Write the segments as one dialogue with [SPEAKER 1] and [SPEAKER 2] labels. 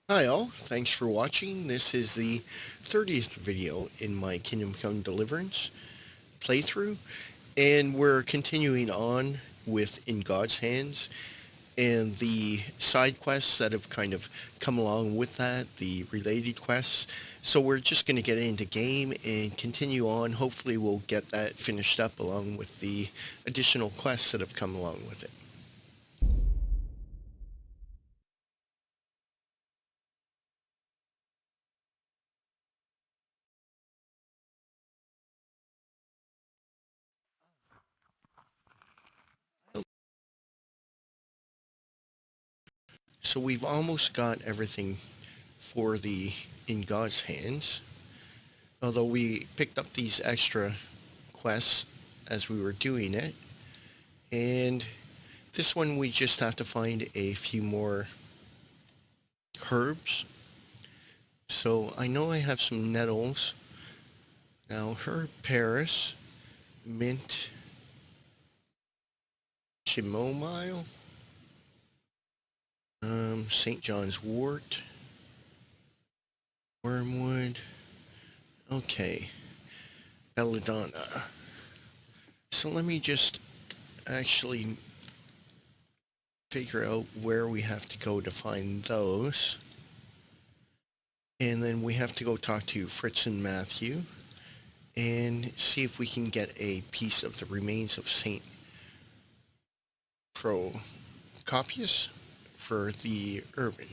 [SPEAKER 1] Hi all, thanks for watching. This is the 30th video in my Kingdom Come Deliverance playthrough, and we're continuing on with In God's Hands and the side quests that have kind of come along with that, the related quests. So we're just going to get into game and continue on. Hopefully we'll get that finished up along with the additional quests that have come along with it. So we've almost got everything for the In God's Hands. Although we picked up these extra quests as we were doing it. And this one we just have to find a few more herbs. So I know I have some nettles. Now herb Paris, mint, chamomile, St. John's wort, wormwood. Okay, belladonna. So let me just actually figure out where we have to go to find those. And then we have to go talk to Fritz and Matthew and see if we can get a piece of the remains of Saint Procopius for the urban.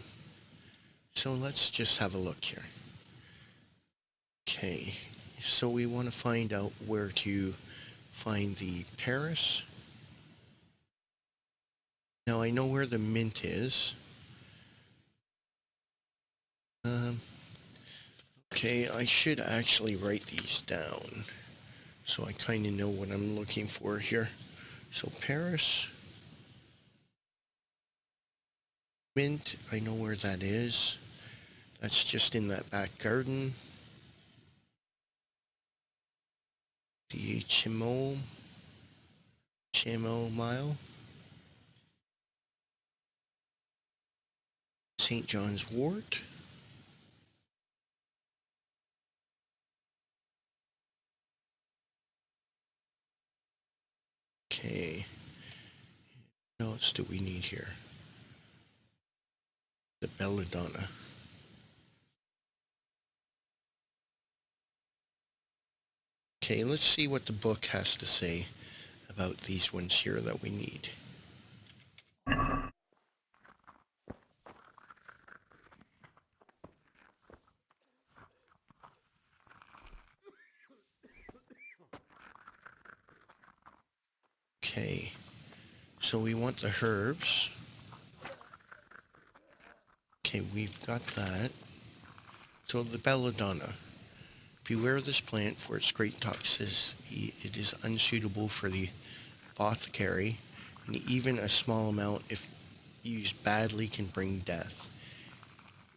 [SPEAKER 1] So let's just have a look here. Okay, so we want to find out where to find the Paris. Now I know where the mint is. Um, okay, I should actually write these down so I kind of know what I'm looking for here. So Paris, mint, I know where that is. That's just in that back garden. The chamomile, St. John's wort. Okay, what else do we need here? The belladonna. Okay, let's see what the book has to say about these ones here that we need. Okay, so we want the herbs. Okay, we've got that. So the belladonna. Beware this plant for its great toxicity. It is unsuitable for the apothecary, and even a small amount, if used badly, can bring death.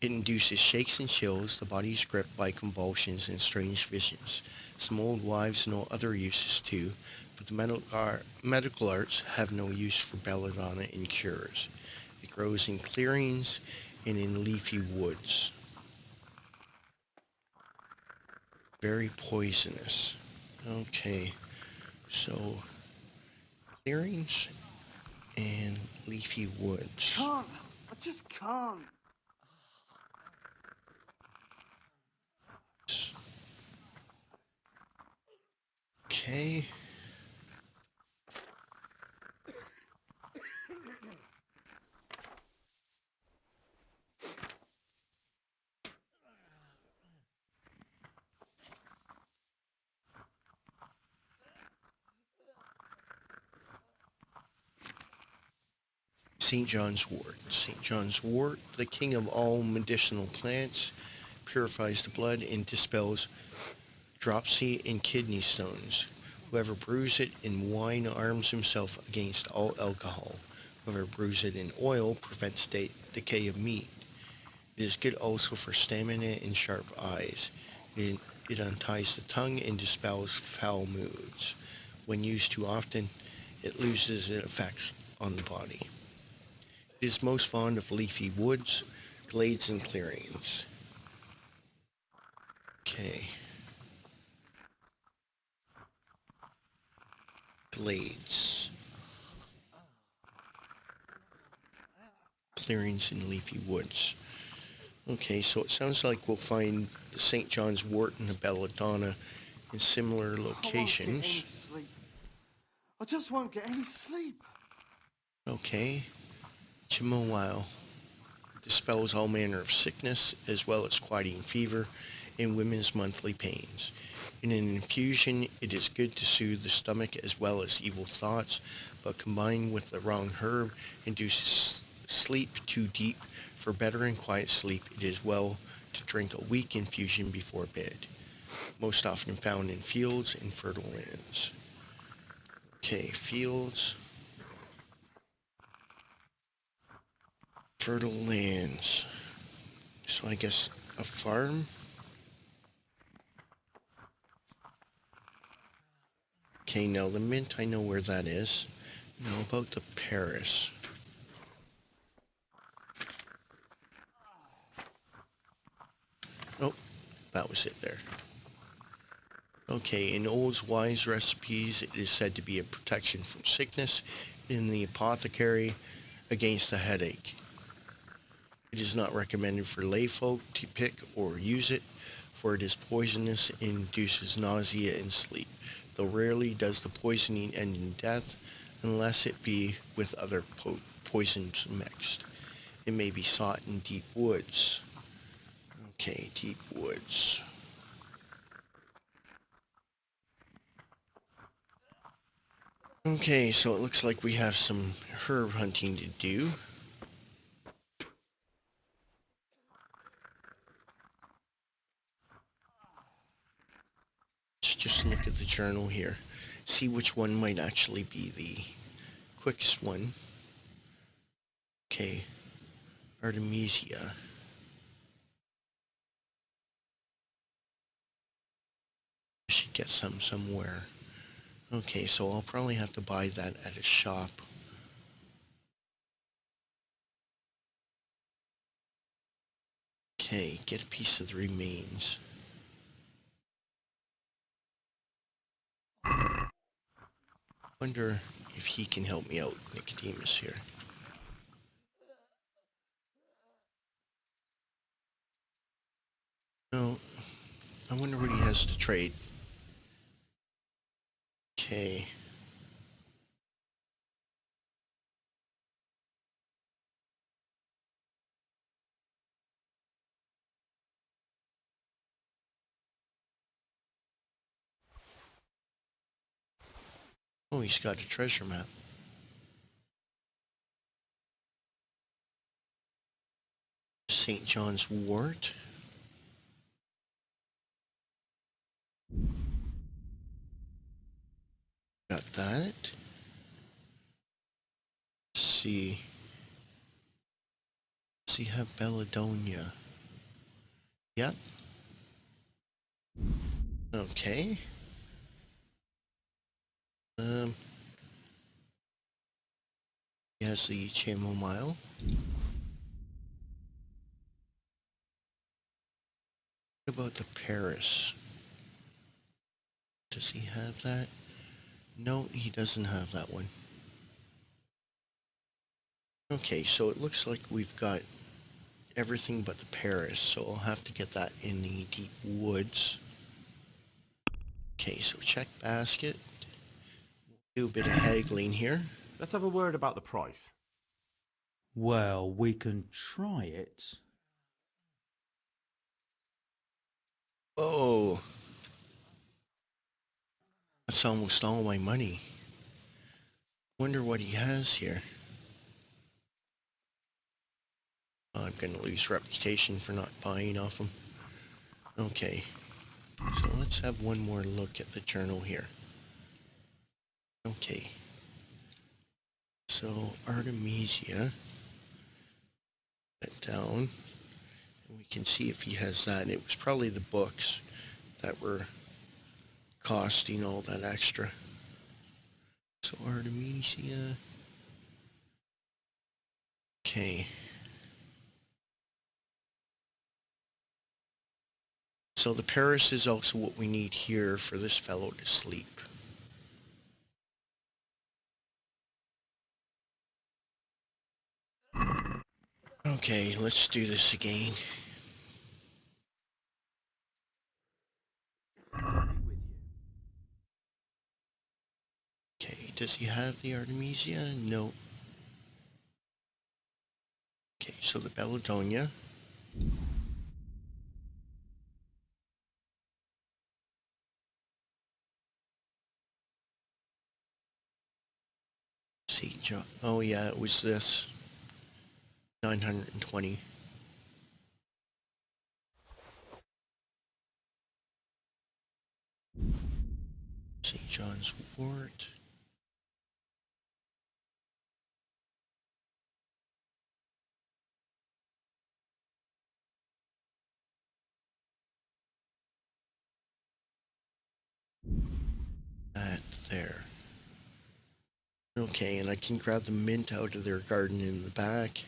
[SPEAKER 1] It induces shakes and chills, the body is gripped by convulsions and strange visions. Some old wives know other uses too, but the medical arts have no use for belladonna in cures. It grows in clearings and in leafy woods. Very poisonous. Okay, so clearings and leafy woods.
[SPEAKER 2] Can't. I just can't.
[SPEAKER 1] Okay. St. John's wort. St. John's wort, the king of all medicinal plants, purifies the blood and dispels dropsy and kidney stones. Whoever brews it in wine arms himself against all alcohol. Whoever brews it in oil prevents decay of meat. It is good also for stamina and sharp eyes. It unties the tongue and dispels foul moods. When used too often, it loses its effects on the body. It is most fond of leafy woods. glades and clearings. Okay. Glades. Clearings and leafy woods. Okay, so it sounds like we'll find the St. John's wort and the belladonna in similar
[SPEAKER 2] I won't get any
[SPEAKER 1] locations.
[SPEAKER 2] sleep. I just won't get any sleep.
[SPEAKER 1] Okay. Chamomile dispels all manner of sickness as well as quieting fever and women's monthly pains. In an infusion, it is good to soothe the stomach as well as evil thoughts, but combined with the wrong herb, induces sleep too deep. For better and quiet sleep, it is well to drink a weak infusion before bed. Most often found in fields and fertile lands. Okay, fields, fertile lands. So I guess a farm? Okay, now the mint, I know where that is. Now about the Paris. Oh, that was it there. Okay, in old wise recipes, it is said to be a protection from sickness in the apothecary against a headache. It is not recommended for lay folk to pick or use it, for it is poisonous and induces nausea and sleep, though rarely does the poisoning end in death unless it be with other poisons mixed. It may be sought in deep woods. Okay, deep woods. Okay, so it looks like we have some herb hunting to do. Let's just look at the journal here. See which one might actually be the quickest one. Okay, Artemisia. I should get some somewhere. Okay, so I'll probably have to buy that at a shop. Okay, get a piece of the remains. Wonder if he can help me out, Nicodemus here. No, I wonder what he has to trade. Okay. Oh, he's got a treasure map. St. John's wort. Got that. Let's see. Does he have Belladonna? Yep. Okay. Um, he has the chamomile. What about the Paris? Does he have that? No, he doesn't have that one. Okay, so it looks like we've got everything but the Paris, so I'll have to get that in the deep woods. Okay, so check basket. Do a bit of haggling here.
[SPEAKER 3] Let's have a word about the price.
[SPEAKER 4] Well, we can try it.
[SPEAKER 1] Oh, that's almost all my money. Wonder what he has here. I'm gonna lose reputation for not buying off him. Okay, so let's have one more look at the journal here. Okay, so Artemisia, that down, and we can see if he has that. It was probably the books that were costing all that extra. So Artemisia, okay. So the Paris is also what we need here for this fellow to sleep. Okay, let's do this again. Okay, does he have the Artemisia? No. Okay, so the Belladonna. St. John. Oh yeah, it was this. 920. St. John's Wort. That there. Okay, and I can grab the mint out of their garden in the back.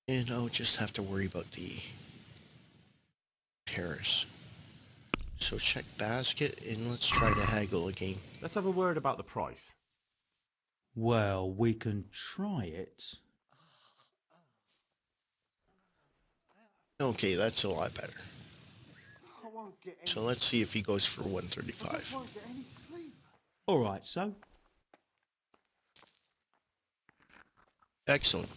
[SPEAKER 1] And I'll just have to worry about the Paris. So check basket and let's try to haggle again.
[SPEAKER 3] Let's have a word about the price.
[SPEAKER 4] Well, we can try it.
[SPEAKER 1] Okay, that's a lot better.
[SPEAKER 2] I won't get any.
[SPEAKER 1] So let's see if he goes for
[SPEAKER 2] I just
[SPEAKER 1] 135.
[SPEAKER 2] won't get any sleep.
[SPEAKER 4] All right, so
[SPEAKER 1] Excellent.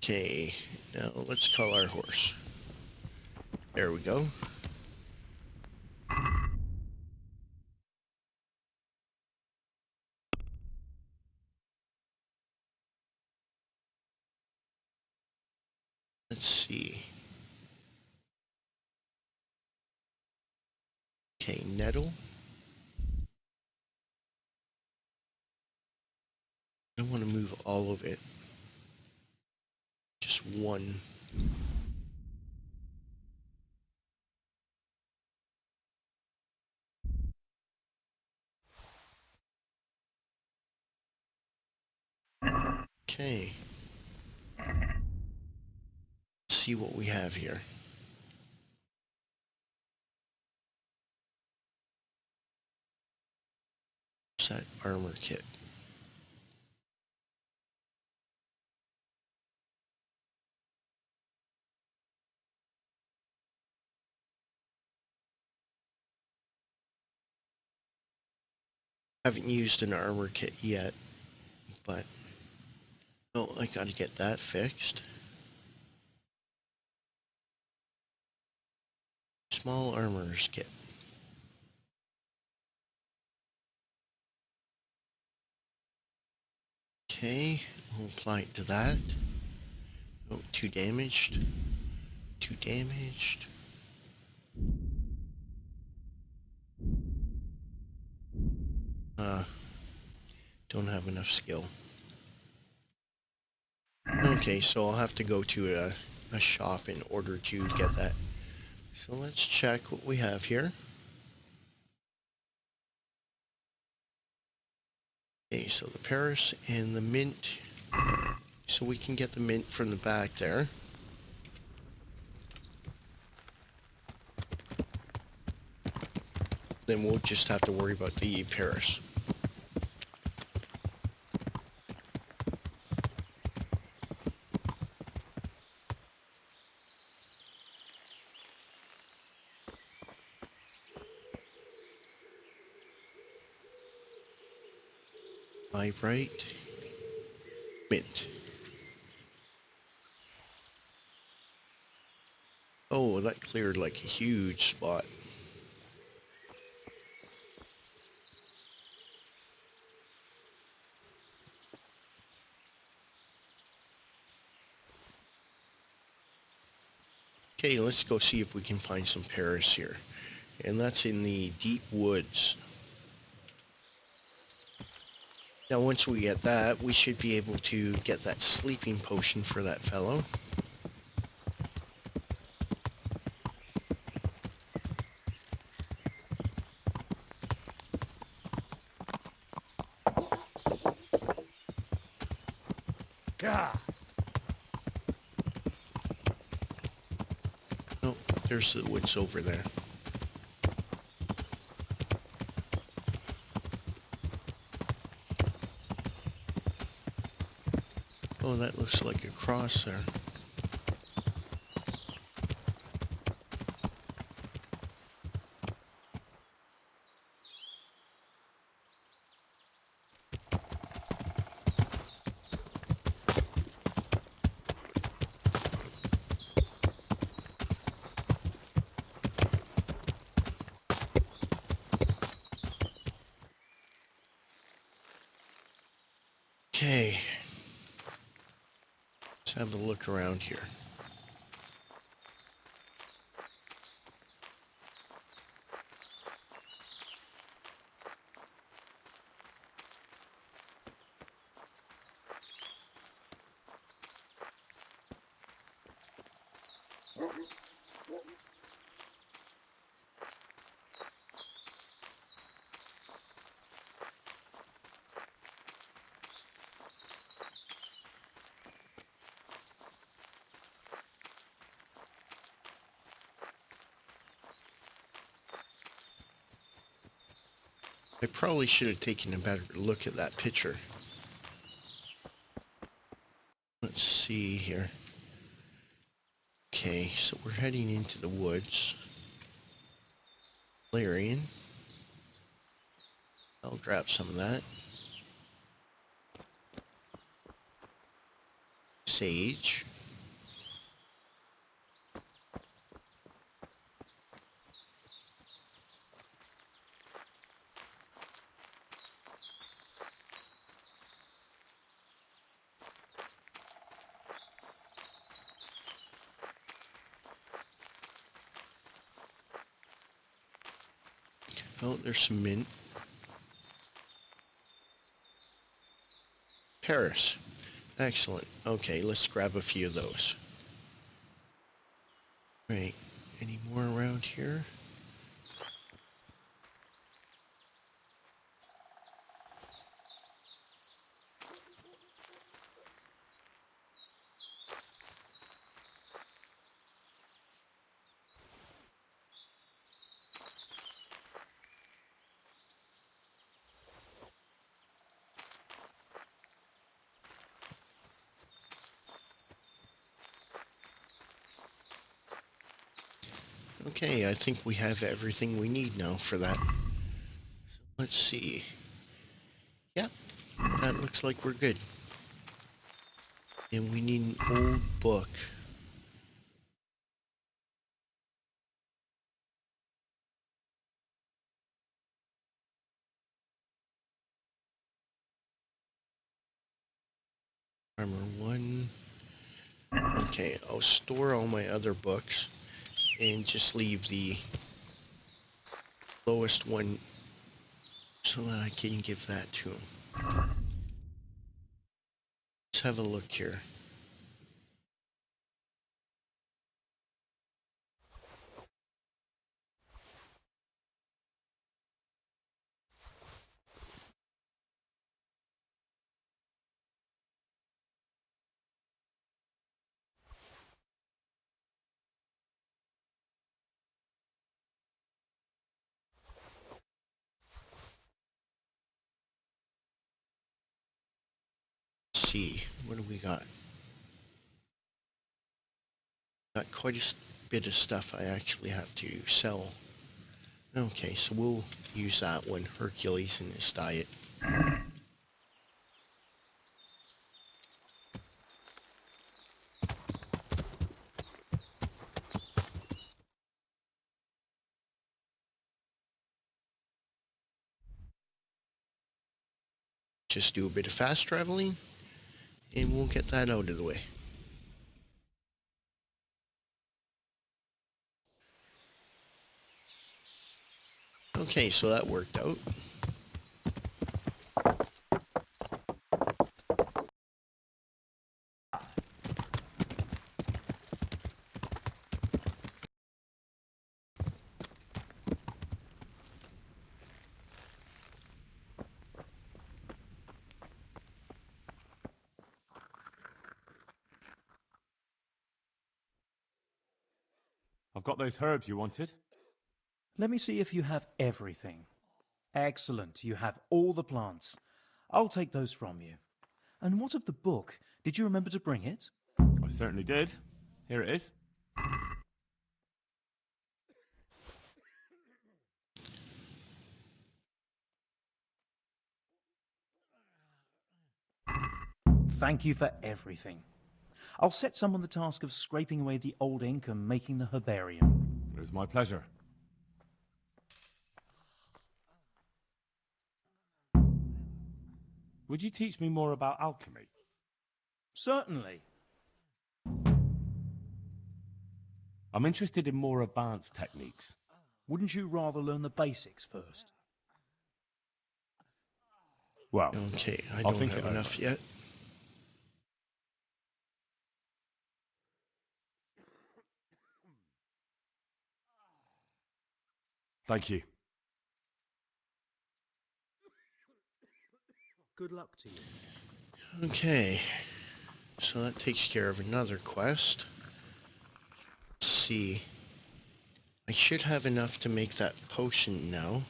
[SPEAKER 1] Okay, now let's call our horse. There we go. Let's see. Okay, nettle. I want to move all of it. Just one. Okay. Let's see what we have here. Set armor kit. Haven't used an armor kit yet, but oh, I gotta get that fixed. Small armors kit. Okay, we'll apply it to that. Oh, too damaged. Too damaged. Don't have enough skill. Okay, so I'll have to go to a shop in order to get that. So let's check what we have here. Okay, so the Paris and the mint. So we can get the mint from the back there. Then we'll just have to worry about the Paris. Vibrite. Mint. Oh, that cleared like a huge spot. Okay, let's go see if we can find some Paris here. And that's in the deep woods. Now once we get that, we should be able to get that sleeping potion for that fellow. There's the woods over there. Oh, that looks like a cross there. Okay. Let's have a look around here. I probably should have taken a better look at that picture. Let's see here. Okay, so we're heading into the woods. Valerian. I'll grab some of that. Sage. Oh, there's some mint. Paris. Excellent. Okay, let's grab a few of those. Right. Any more around here? Okay, I think we have everything we need now for that. So let's see. Yep, that looks like we're good. And we need an old book. Armor 1. Okay, I'll store all my other books and just leave the lowest one so that I can give that to him. Let's have a look here. Let's see, what do we got? Got quite a bit of stuff I actually have to sell. Okay, so we'll use that one, Hercules in his diet. Just do a bit of fast traveling, and we'll get that out of the way. Okay, so that worked out.
[SPEAKER 3] I've got those herbs you wanted.
[SPEAKER 4] Let me see if you have everything. Excellent, you have all the plants. I'll take those from you. And what of the book? Did you remember to bring it?
[SPEAKER 3] I certainly did. Here it is.
[SPEAKER 4] Thank you for everything. I'll set someone the task of scraping away the old ink and making the herbarium.
[SPEAKER 3] It was my pleasure. Would you teach me more about alchemy?
[SPEAKER 4] Certainly.
[SPEAKER 3] I'm interested in more advanced techniques.
[SPEAKER 4] Wouldn't you rather learn the basics first?
[SPEAKER 3] Well,
[SPEAKER 1] Okay, I
[SPEAKER 3] I'll
[SPEAKER 1] don't
[SPEAKER 3] think
[SPEAKER 1] have
[SPEAKER 3] about
[SPEAKER 1] enough
[SPEAKER 3] it.
[SPEAKER 1] yet.
[SPEAKER 3] Thank you.
[SPEAKER 4] Good luck to you.
[SPEAKER 1] Okay, so that takes care of another quest. Let's see. I should have enough to make that potion now.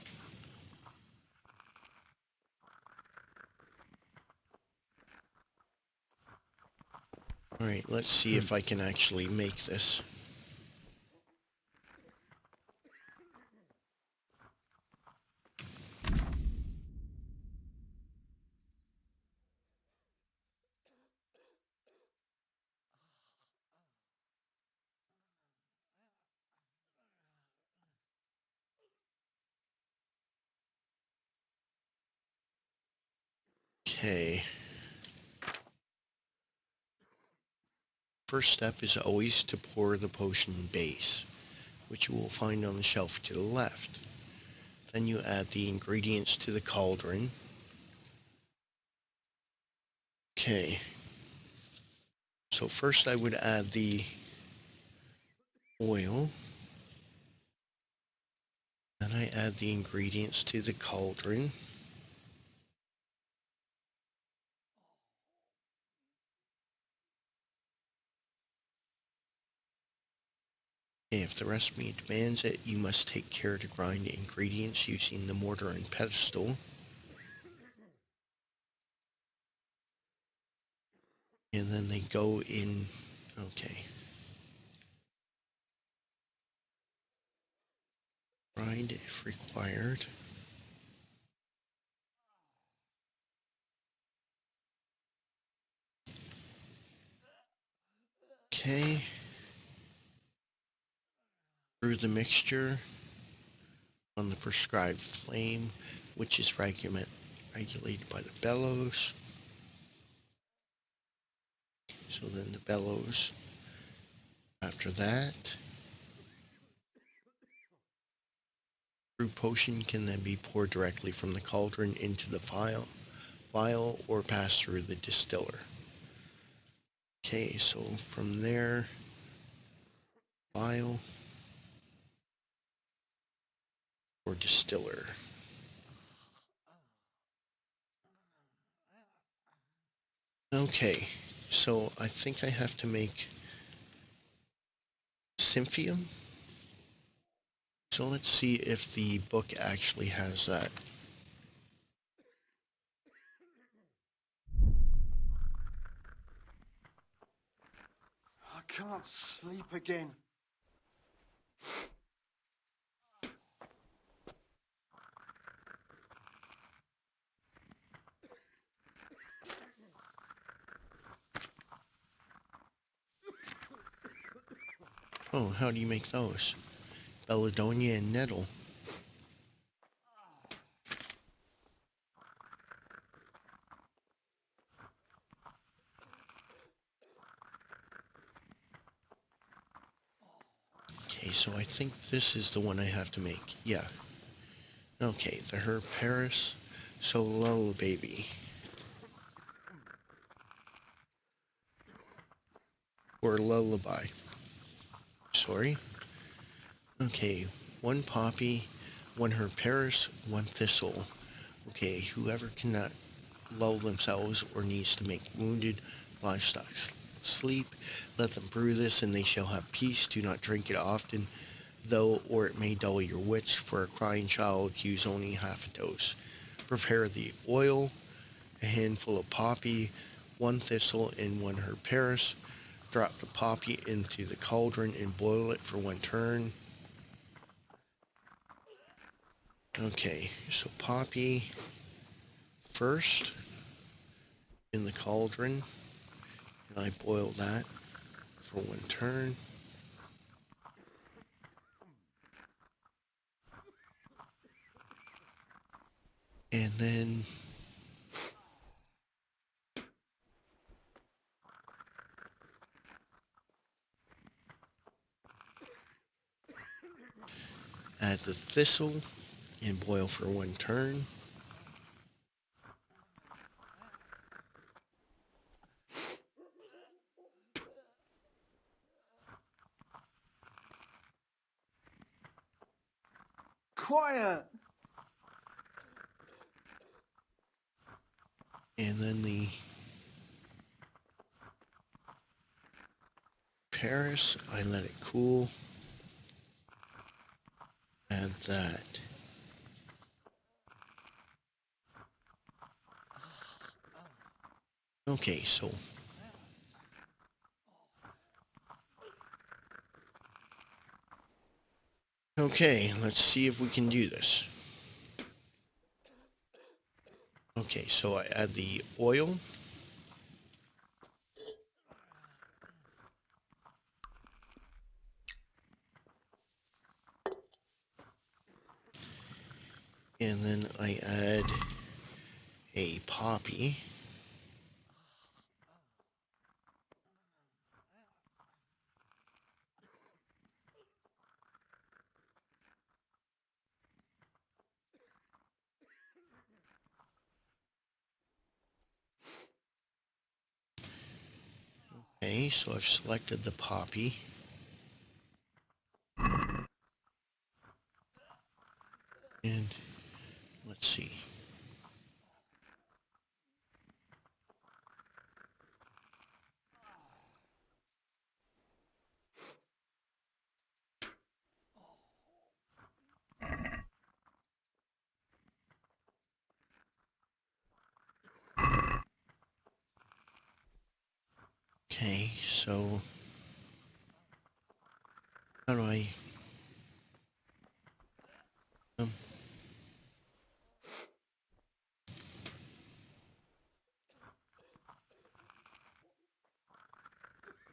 [SPEAKER 1] Alright, let's see if I can actually make this. Okay. First step is always to pour the potion base, which you will find on the shelf to the left. Then you add the ingredients to the cauldron. Okay. So first I would add the oil. Then I add the ingredients to the cauldron. If the recipe demands it, you must take care to grind the ingredients using the mortar and pestle. And then they go in, okay. Grind if required. Okay. Brew the mixture on the prescribed flame, which is regulated by the bellows. So then the bellows, after that, brew potion can then be poured directly from the cauldron into the vial or passed through the distiller. Okay, so from there, vial or distiller. Okay, so I think I have to make Symphium. So let's see if the book actually has that.
[SPEAKER 2] I can't sleep again.
[SPEAKER 1] Oh, how do you make those? Belladonna and nettle. Okay, so I think this is the one I have to make. Yeah. Okay, the herb Paris. So lull, baby. Or lullaby. Sorry. Okay, one poppy, one herb Paris, one thistle. Okay, whoever cannot lull themselves or needs to make wounded livestock sleep. Let them brew this, and they shall have peace. Do not drink it often, though, or it may dull your wits. For a crying child, use only half a dose. Prepare the oil, a handful of poppy, 1 thistle, and 1 Herbarium. Drop the poppy into the cauldron and boil it for 1 turn. Okay, so poppy first in the cauldron, and I boil that for 1 turn. And then add the thistle and boil for 1 turn.
[SPEAKER 2] Quiet!
[SPEAKER 1] And then the Paris, I let it cool. Add that. Okay, so okay, let's see if we can do this. Okay, so I add the oil. And then I add a poppy. Okay, so I've selected the poppy. And let's see. Okay, so how do I um,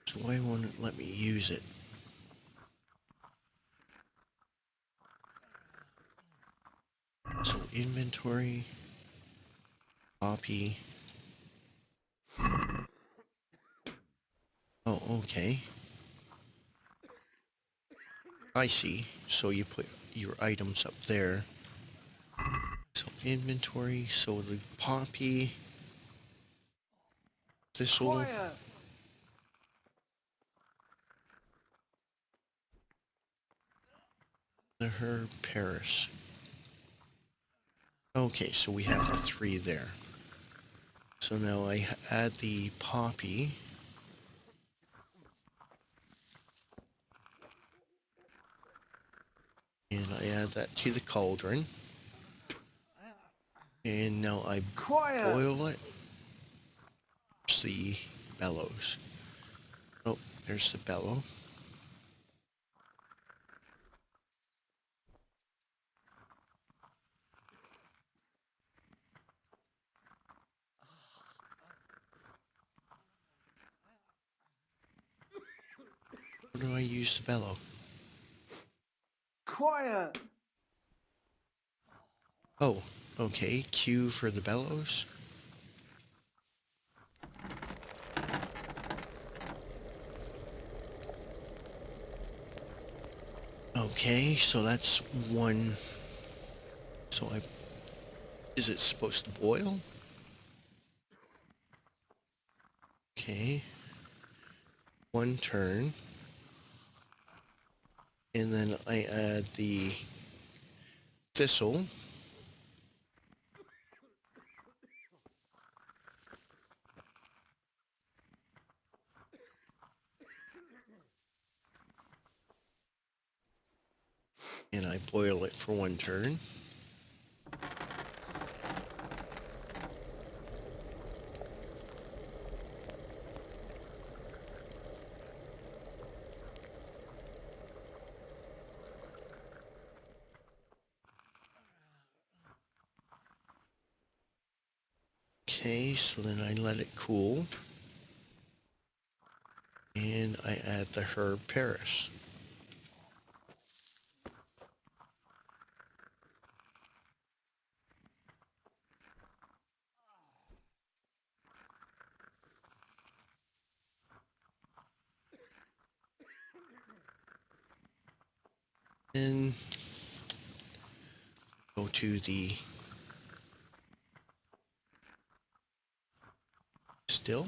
[SPEAKER 1] so why won't it let me use it? So inventory, poppy. Oh, okay. I see. So you put your items up there. So inventory, so the poppy, thistle,
[SPEAKER 2] Quiet!
[SPEAKER 1] the herb, Paris. Okay, so we have the 3 there. So now I add the poppy. And I add that to the cauldron. And now I
[SPEAKER 2] Quiet!
[SPEAKER 1] boil it. There's the bellows. Oh, there's the bellow. How do I use the bellow?
[SPEAKER 2] Quiet!
[SPEAKER 1] Oh, okay. Q for the bellows. Okay, so that's 1. So is it supposed to boil? Okay. 1 turn. And then I add the thistle. And I boil it for 1 turn. Okay, so then I let it cool. And I add the herb Paris. And go to the still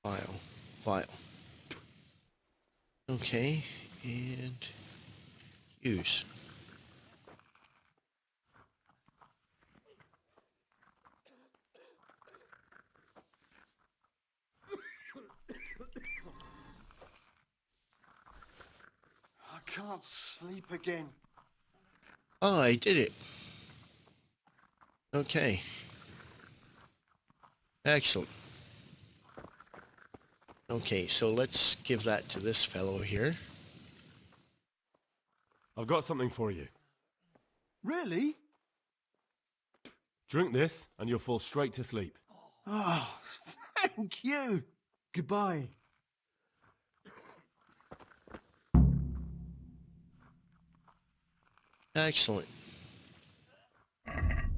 [SPEAKER 1] vial. Okay, and use.
[SPEAKER 2] I can't sleep again.
[SPEAKER 1] Oh, I did it. Okay. Excellent. Okay, so let's give that to this fellow here.
[SPEAKER 3] I've got something for you.
[SPEAKER 2] Really?
[SPEAKER 3] Drink this, and you'll fall straight to sleep.
[SPEAKER 2] Oh, thank you. Goodbye.
[SPEAKER 1] Excellent.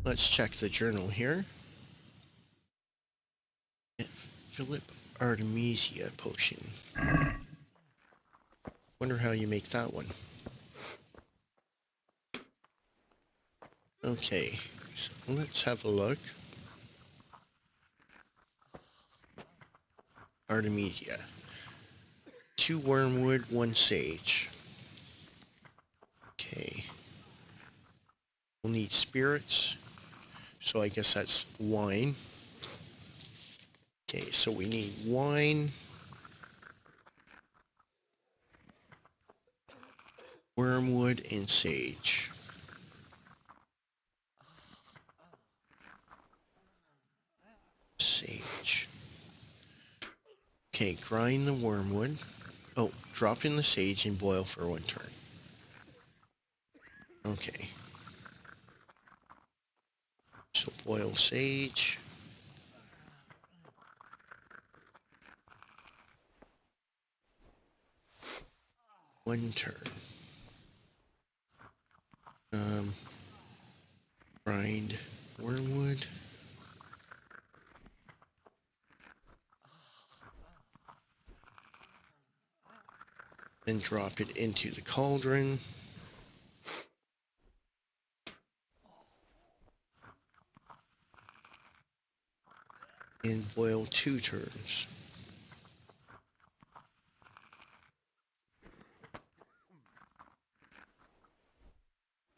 [SPEAKER 1] Let's check the journal here. Philip Artemisia potion. Wonder how you make that one. Okay, so let's have a look. Artemisia. 2 wormwood, 1 sage. Okay. We'll need spirits. So I guess that's wine. Okay, so we need wine, wormwood, and sage. Sage. Okay, grind the wormwood. Oh, drop in the sage and boil for 1 turn. Okay. So boil sage. One turn. Grind wormwood. Then drop it into the cauldron. And boil 2 turns.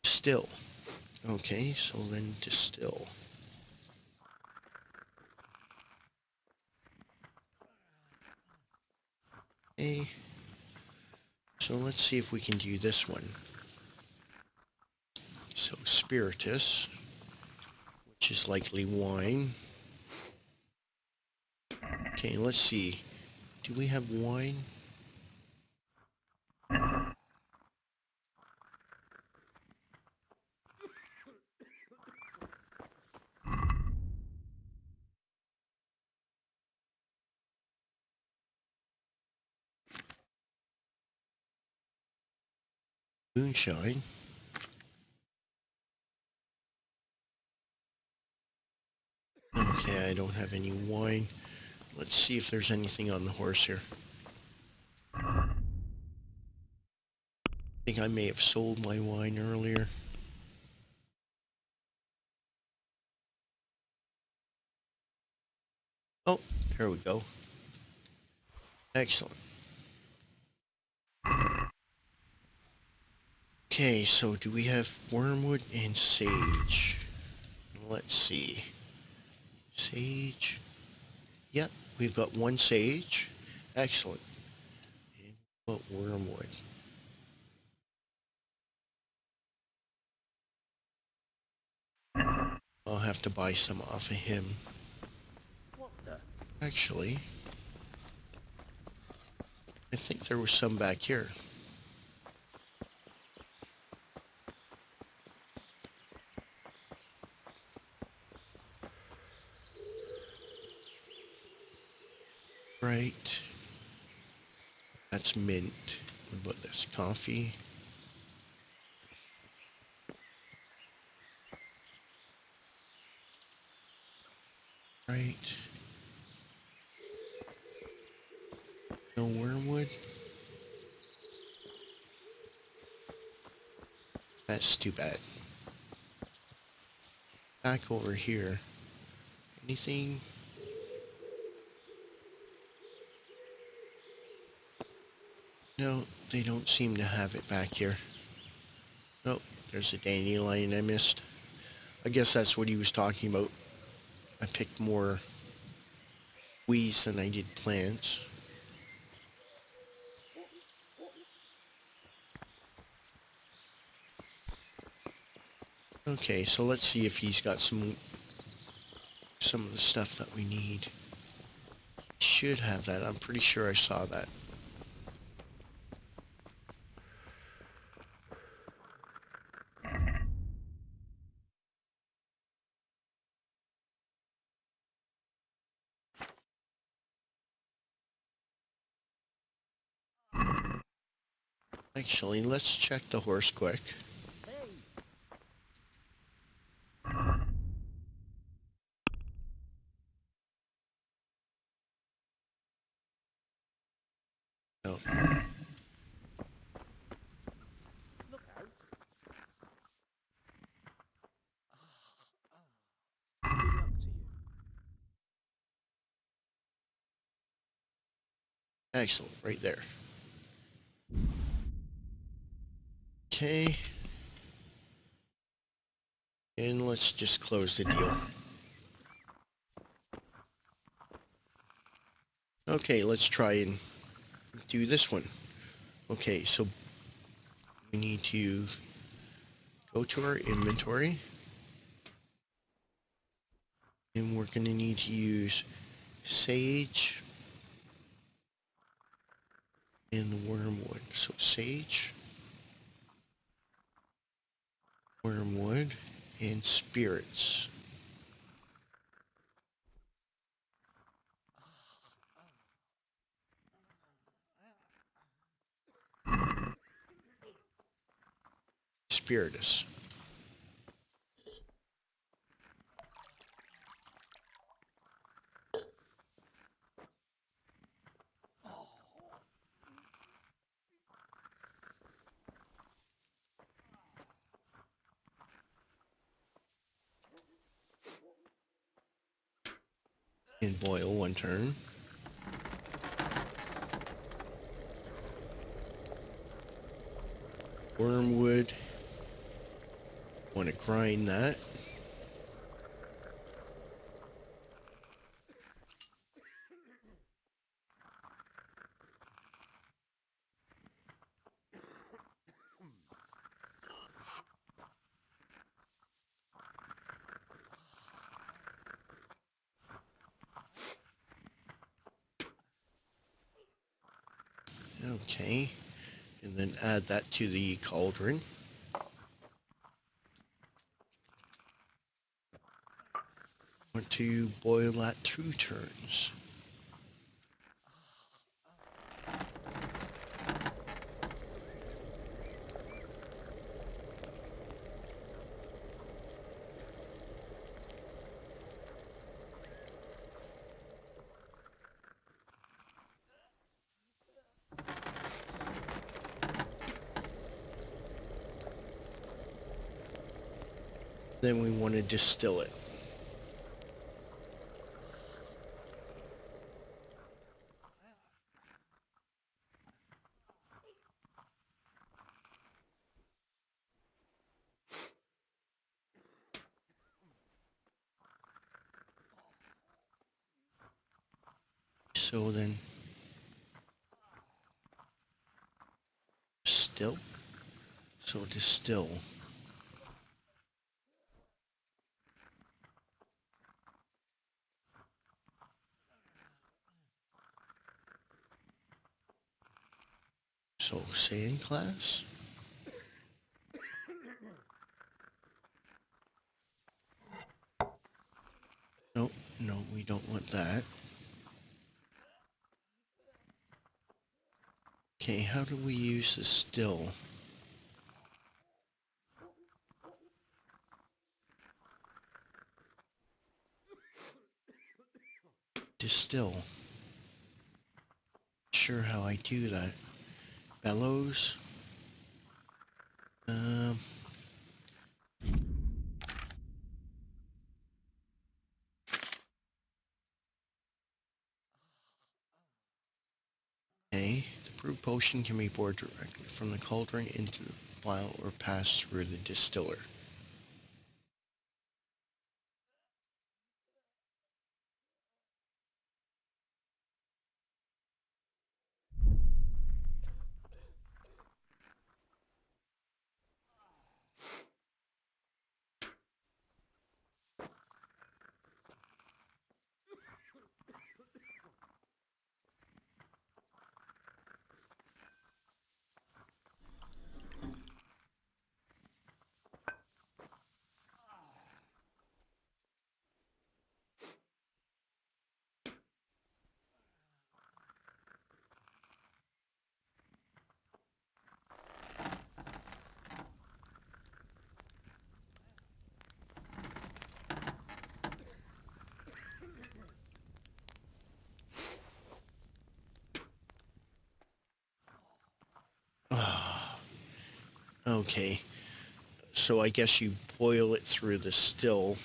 [SPEAKER 1] Distill. Okay, so then distill. Okay. So let's see if we can do this one. So spiritus, which is likely wine. Okay, let's see. Do we have wine? Moonshine. Okay, I don't have any wine. Let's see if there's anything on the horse here. I think I may have sold my wine earlier. Oh, there we go. Excellent. Okay, so do we have wormwood and sage? Let's see. Sage. Yep, we've got 1 sage. Excellent. And what wormwood? I'll have to buy some off of him.
[SPEAKER 4] What the?
[SPEAKER 1] Actually, I think there was some back here. Right. That's mint. What about this? Coffee. Right. No wormwood. That's too bad. Back over here. Anything? No, they don't seem to have it back here. Oh, there's a dandelion I missed. I guess that's what he was talking about. I picked more weeds than I did plants. Okay, so let's see if he's got some of the stuff that we need. He should have that. I'm pretty sure I saw that. Actually, let's check the horse quick. Oh,
[SPEAKER 4] Look out. Good luck to you.
[SPEAKER 1] excellent, right there. Okay. And let's just close the deal. Okay, let's try and do this one. Okay, so we need to go to our inventory. And we're going to need to use sage and wormwood. So sage, wormwood, and spirits. Spiritus. And boil 1 turn. Wormwood. Want to grind that. Okay. And then add that to the cauldron. Want to boil that 2 turns. Then we want to distill it. So then, distill. So distill. So, sand glass? Nope, no, we don't want that. Okay, how do we use the still? Distill. Sure how I do that. Bellows. Um. Okay, the brewed potion can be poured directly from the cauldron into the vial or pass through the distiller. Okay, so I guess you boil it through the still.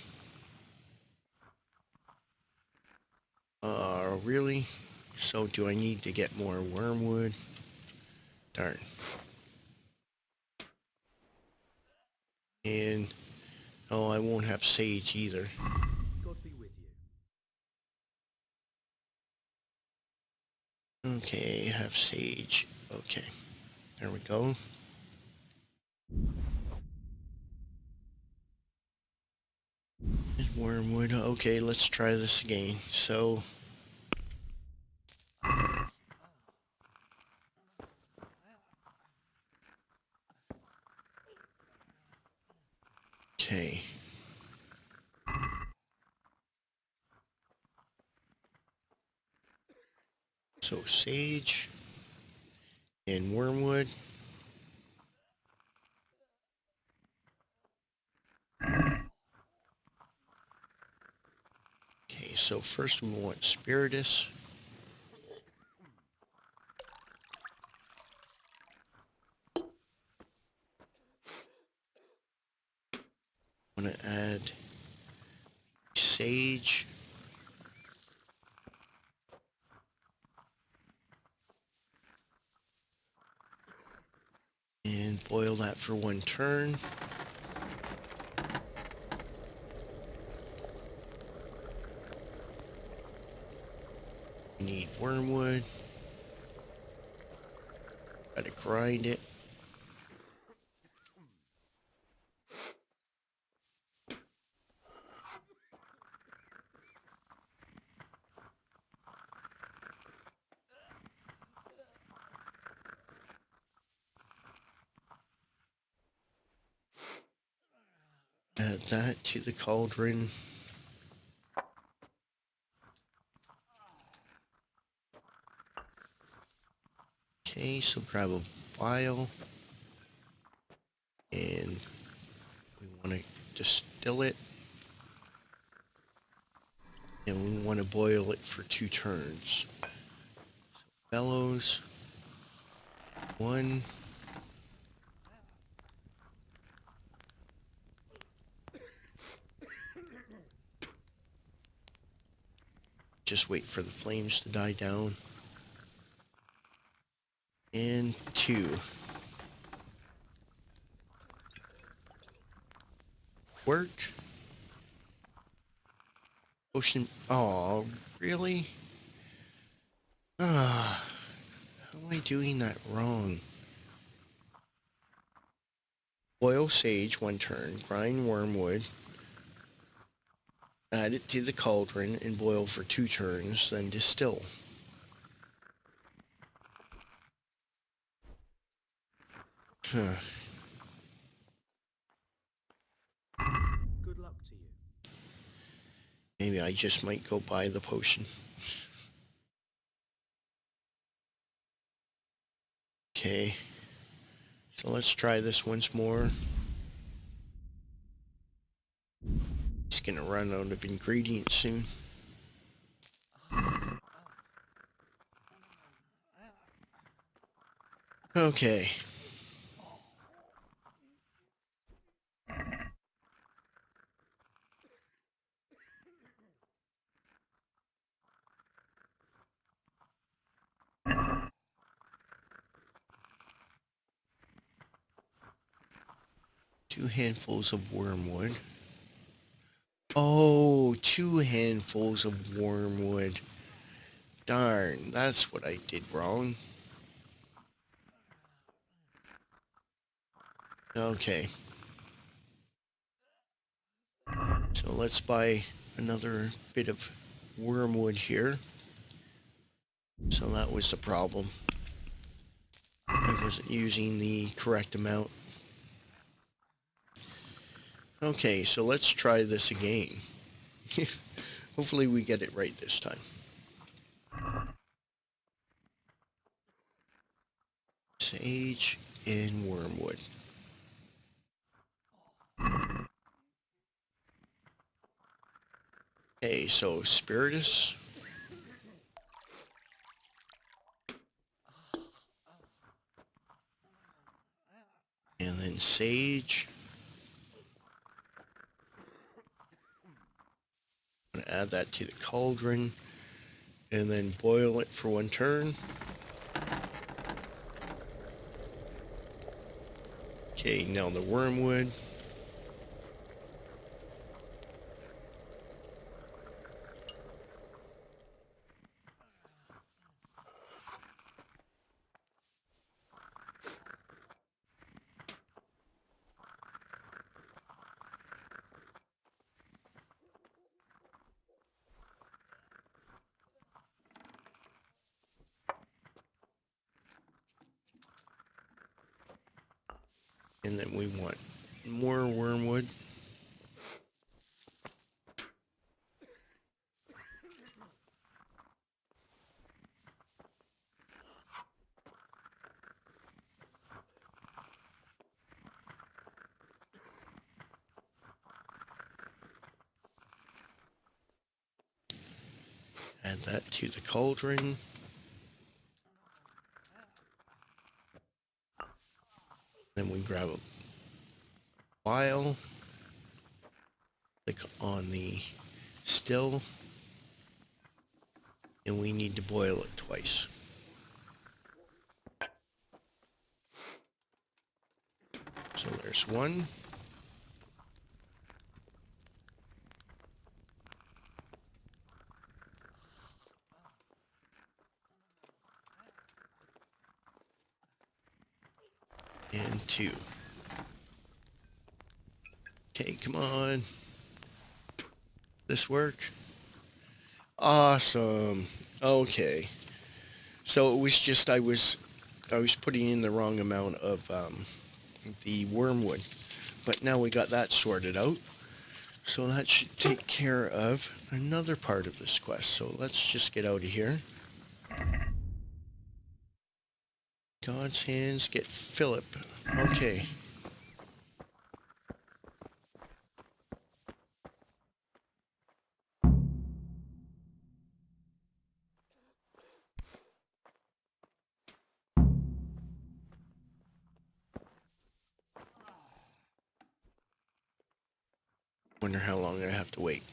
[SPEAKER 1] Really? So do I need to get more wormwood? Darn. And, oh, I won't have sage either.
[SPEAKER 4] God be with you.
[SPEAKER 1] Okay, have sage. Okay, there we go. Wormwood. Okay, let's try this again. So, okay. So sage and wormwood. Okay, so first we want spiritus. I'm gonna add sage. And boil that for one turn. We need wormwood. Gotta grind it. Add that to the cauldron. Okay, so grab a vial. And we want to distill it. And we want to boil it for 2 turns. So bellows. 1. Just wait for the flames to die down. And 2. Work. Ocean. Oh, really? Ah, how am I doing that wrong? Boil sage 1 turn. Grind wormwood. Add it to the cauldron and boil for 2 turns, then distill. Huh.
[SPEAKER 4] Good luck to you.
[SPEAKER 1] Maybe I just might go buy the potion. Okay. So let's try this once more. It's gonna run out of ingredients soon. Okay. Two handfuls of wormwood. Oh, two handfuls of wormwood. Darn, that's what I did wrong. Okay. So let's buy another bit of wormwood here. So that was the problem. I wasn't using the correct amount. Okay, so let's try this again. Hopefully we get it right this time. Sage and wormwood. Okay, so spiritus. And then sage. I'm going to add that to the cauldron. And then boil it for one turn. Okay, now the wormwood. And then we want more wormwood. Add that to the cauldron. Then we grab a vial. Click on the still. And we need to boil it twice. So there's one. And two. Okay, come on. This work? Awesome. Okay. So it was just I was putting in the wrong amount of the wormwood. But now we got that sorted out. So that should take care of another part of this quest. So let's just get out of here. God's hands, get Philip. Okay. Wonder how long I have to wait.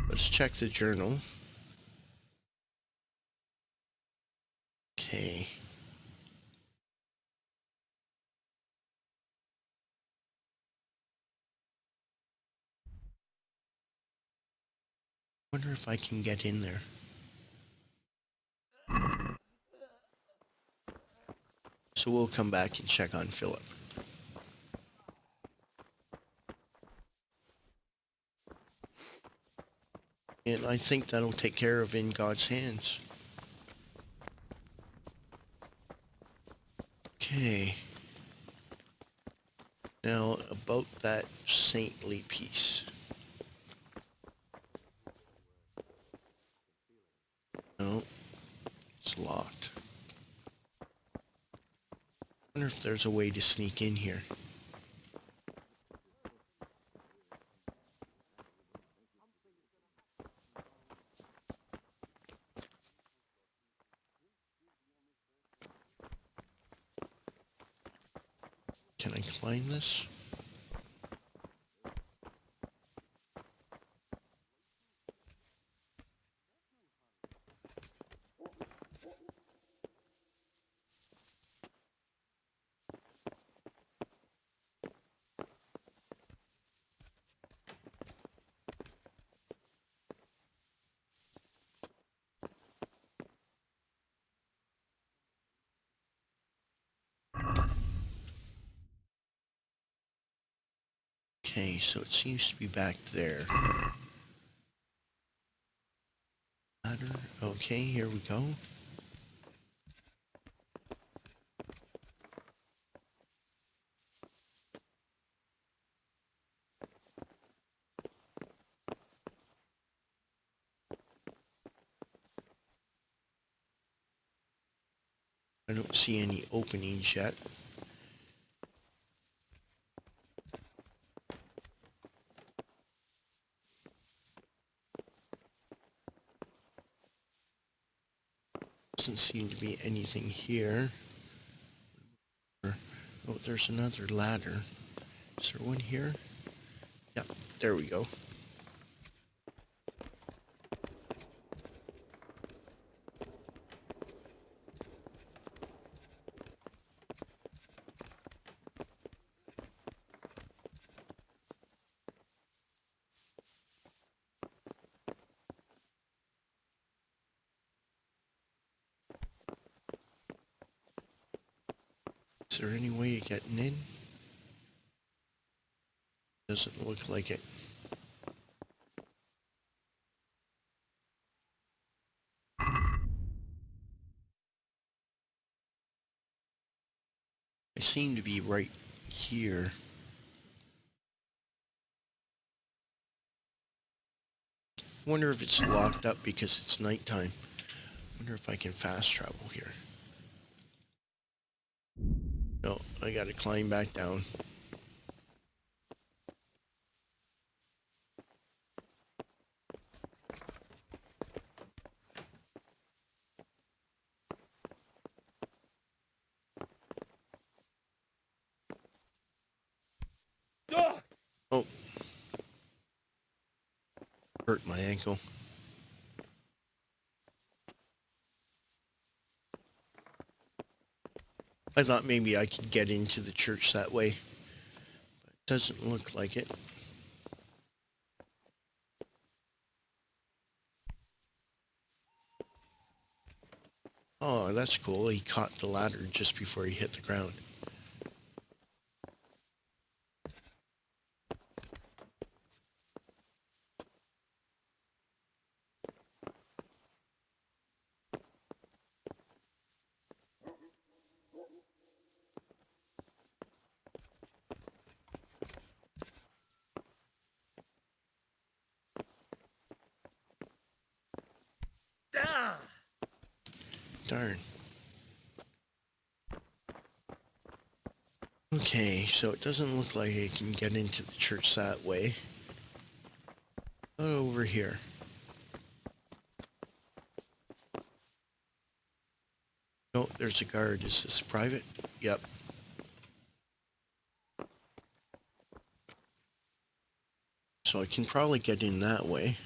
[SPEAKER 1] Let's check the journal. Okay. Wonder if I can get in there. So we'll come back and check on Philip. And I think that'll take care of In God's Hands. Okay. Now, about that saintly piece. No, it's locked. I wonder if there's a way to sneak in here. Can I climb this? Okay, so it seems to be back there. Ladder. Okay, here we go. I don't see any openings yet. Doesn't seem to be anything here. Oh, there's another ladder. Is there one here? Yep, there we go. Is there any way of getting in? Doesn't look like it. I seem to be right here. Wonder if it's locked up because it's nighttime. Wonder if I can fast travel here. No, I gotta climb back down. Oh. Hurt my ankle. I thought maybe I could get into the church that way. But it doesn't look like it. Oh, that's cool. He caught the ladder just before he hit the ground. Darn. Okay, so it doesn't look like I can get into the church that way. But over here. Oh, there's a guard. Is this private? Yep. So I can probably get in that way.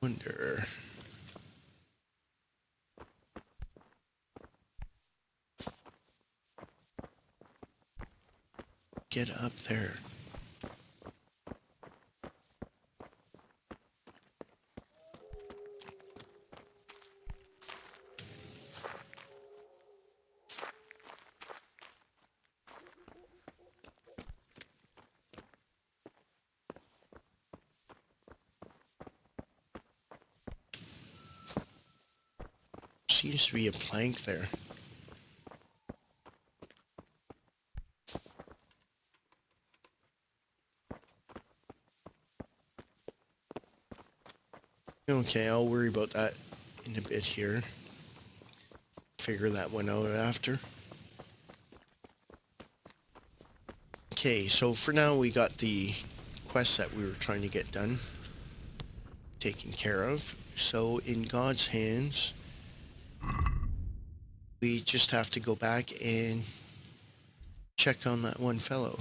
[SPEAKER 1] Wonder. Get up there. Seems to be a plank there. Okay, I'll worry about that in a bit here. Figure that one out after. Okay, so for now we got the quest that we were trying to get done taken care of. So in God's hands, we just have to go back and check on that one fellow.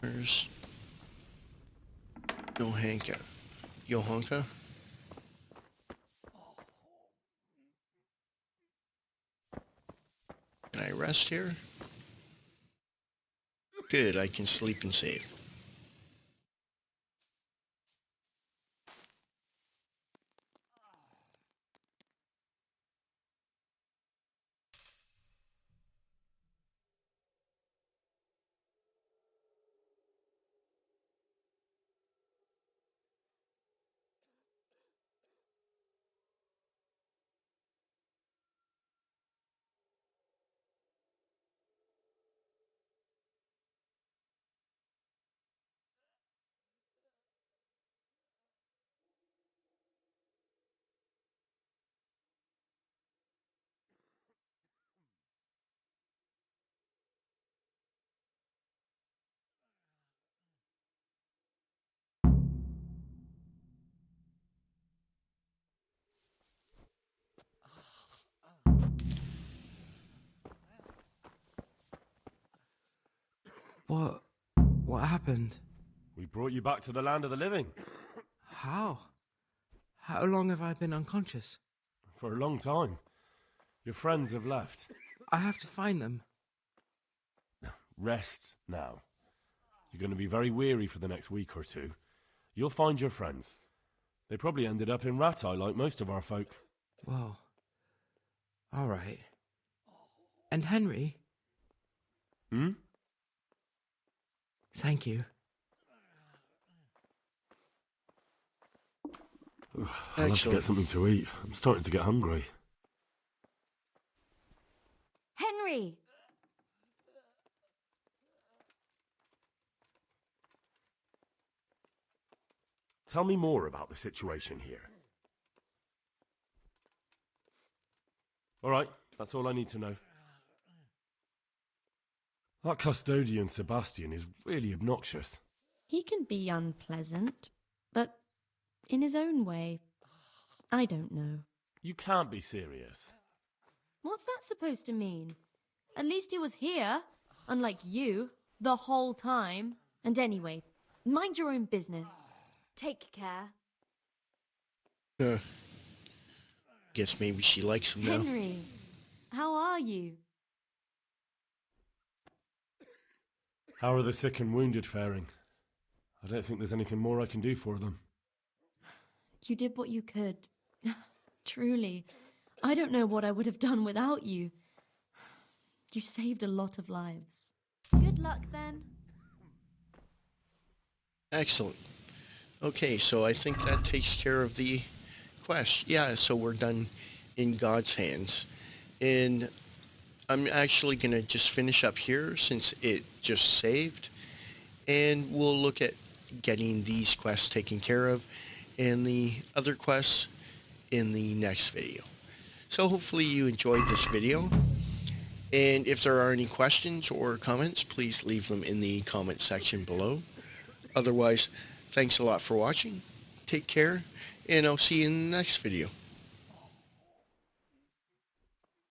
[SPEAKER 1] Where's Johanka? Johanka? Can I rest here? Good, I can sleep and save.
[SPEAKER 5] What? What happened?
[SPEAKER 3] We brought you back to the land of the living.
[SPEAKER 5] How? How long have I been unconscious?
[SPEAKER 3] For a long time. Your friends have left.
[SPEAKER 5] I have to find them.
[SPEAKER 3] Rest now. You're going to be very weary for the next week or two. You'll find your friends. They probably ended up in Ratai like most of our folk.
[SPEAKER 5] Well, all right. And Henry?
[SPEAKER 3] Hmm?
[SPEAKER 5] Thank you.
[SPEAKER 3] I'll have to get something to eat. I'm starting to get hungry.
[SPEAKER 6] Henry!
[SPEAKER 3] Tell me more about the situation here. All right, that's all I need to know. That custodian Sebastian is really obnoxious.
[SPEAKER 6] He can be unpleasant, but in his own way. I don't know.
[SPEAKER 3] You can't be serious.
[SPEAKER 6] What's that supposed to mean? At least he was here, unlike you, the whole time. And anyway, mind your own business. Take care.
[SPEAKER 1] Guess maybe she likes him now.
[SPEAKER 6] Henry, how are you?
[SPEAKER 3] How are the sick and wounded faring? I don't think there's anything more I can do for them.
[SPEAKER 6] You did what you could. Truly. I don't know what I would have done without you. You saved a lot of lives. Good luck then.
[SPEAKER 1] Excellent. Okay, so I think that takes care of the quest. Yeah, so we're done in God's hands. And I'm actually going to just finish up here since it just saved. And we'll look at getting these quests taken care of and the other quests in the next video. So hopefully you enjoyed this video. And if there are any questions or comments, please leave them in the comment section below. Otherwise, thanks a lot for watching. Take care, and I'll see you in the next video.